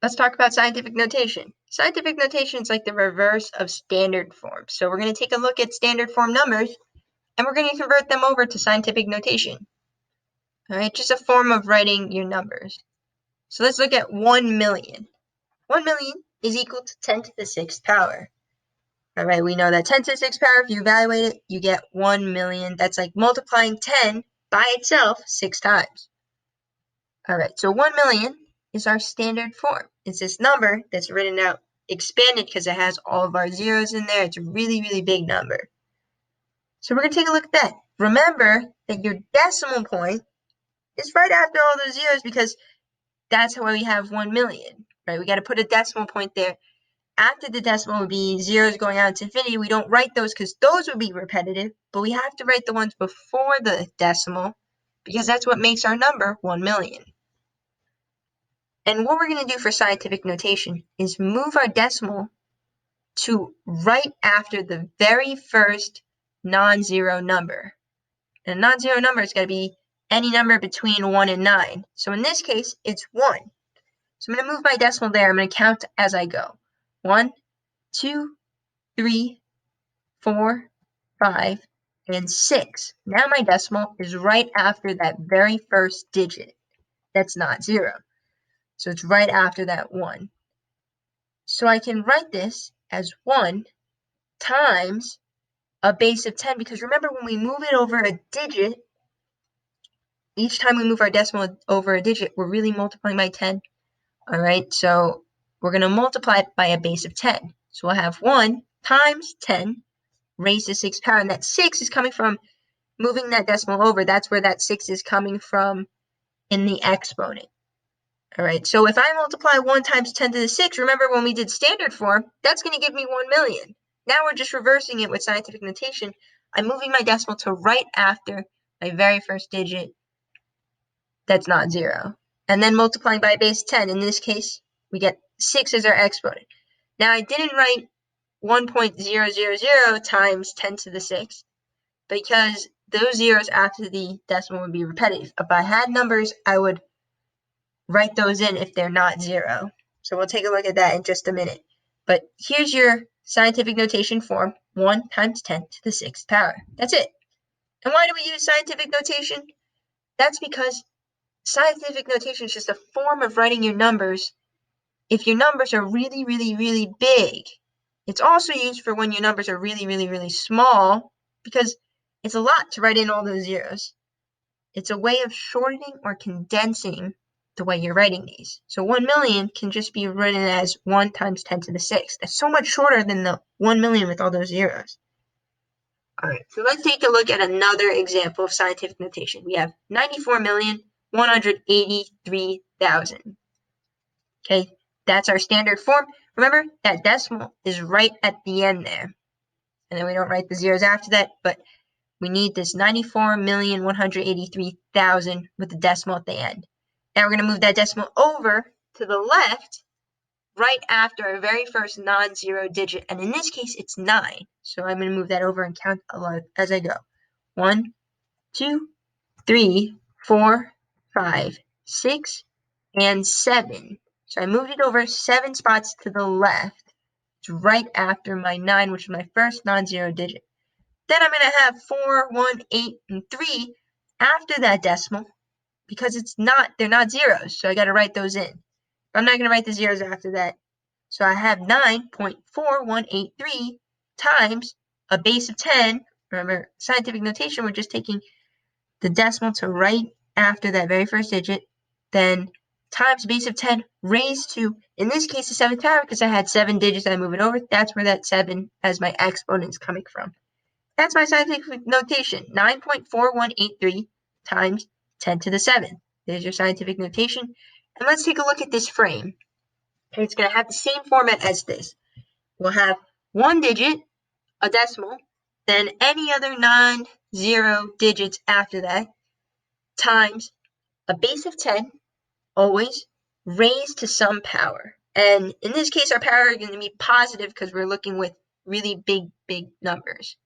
Let's talk about scientific notation. Scientific notation is like the reverse of standard form. So we're going to take a look at standard form numbers, and we're going to convert them over to scientific notation. All right, just a form of writing your numbers. So let's look at 1 million. 1 million is equal to 10 to the 6th power. All right, we know that 10 to the 6th power, if you evaluate it, you get 1 million. That's like multiplying 10 by itself 6 times. All right, so 1 million is our standard form. It's this number that's written out expanded because it has all of our zeros in there. It's a really, really big number. So we're going to take a look at that. Remember that your decimal point is right after all those zeros because that's how we have 1 million, right? We got to put a decimal point there. After the decimal would be zeros going out to infinity. We don't write those because those would be repetitive, but we have to write the ones before the decimal because that's what makes our number 1 million. And what we're going to do for scientific notation is move our decimal to right after the very first non-zero number. And a non-zero number is going to be any number between 1 and 9. So in this case, it's 1. So I'm going to move my decimal there. I'm going to count as I go. 1, 2, 3, 4, 5, and 6. Now my decimal is right after that very first digit. That's not 0. So it's right after that 1. So I can write this as 1 times a base of 10, because remember when we move it over a digit, each time we move our decimal over a digit, we're really multiplying by 10. All right, so we're going to multiply it by a base of 10. So we'll have 1 times 10 raised to 6th power, and that 6 is coming from moving that decimal over. That's where that 6 is coming from in the exponent. All right, so if I multiply 1 times 10 to the 6, remember when we did standard form, that's going to give me 1 million. Now we're just reversing it with scientific notation. I'm moving my decimal to right after my very first digit that's not 0. And then multiplying by a base 10. In this case, we get 6 as our exponent. Now I didn't write 1.000 times 10 to the 6th because those zeros after the decimal would be repetitive. If I had numbers, I would write those in if they're not 0. So we'll take a look at that in just a minute. But here's your scientific notation form, 1 times 10 to the 6th power. That's it. And why do we use scientific notation? That's because scientific notation is just a form of writing your numbers if your numbers are really, really, really big. It's also used for when your numbers are really, really, really small because it's a lot to write in all those zeros. It's a way of shortening or condensing the way you're writing these. So 1 million can just be written as 1 times 10 to the 6th. That's so much shorter than the 1 million with all those zeros. All right, so let's take a look at another example of scientific notation. We have 94,183,000. Okay, that's our standard form. Remember, that decimal is right at the end there. And then we don't write the zeros after that, but we need this 94,183,000 with the decimal at the end. Now we're going to move that decimal over to the left right after our very first non-zero digit. And in this case, it's 9. So I'm going to move that over and count as I go. 1, 2, 3, 4, 5, 6, and 7. So I moved it over 7 spots to the left. It's right after my 9, which is my first non-zero digit. Then I'm going to have 4, 1, 8, and 3 after that decimal because they're not zeros. So I got to write those in. I'm not going to write the zeros after that. So I have 9.4183 times a base of 10. Remember, scientific notation, we're just taking the decimal to right after that very first digit, then times base of 10 raised to, in this case, the 7th power, because I had 7 digits I move it over. That's where that 7 as my exponent is coming from. That's my scientific notation, 9.4183 times 10 to the 7th. There's your scientific notation. And let's take a look at this frame. Okay, it's going to have the same format as this. We'll have 1 digit, a decimal, then any other non-zero digits after that, times a base of 10, always, raised to some power. And in this case, our power is going to be positive because we're looking with really big, big numbers.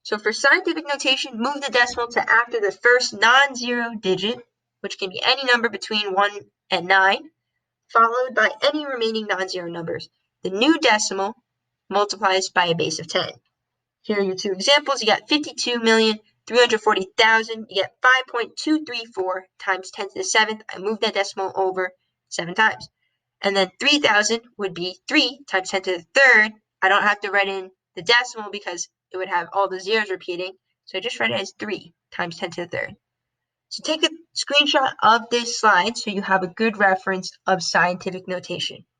So for scientific notation, move the decimal to after the first non-zero digit, which can be any number between 1 and 9, followed by any remaining non-zero numbers. The new decimal multiplies by a base of 10. Here are your two examples. You got 52,340,000. You get 5.234 times 10 to the 7th. I moved that decimal over 7 times. And then 3,000 would be 3 times 10 to the 3rd. I don't have to write in the decimal because it would have all the zeros repeating. So I just write it as 3 times 10 to the 3rd. So take a screenshot of this slide so you have a good reference of scientific notation.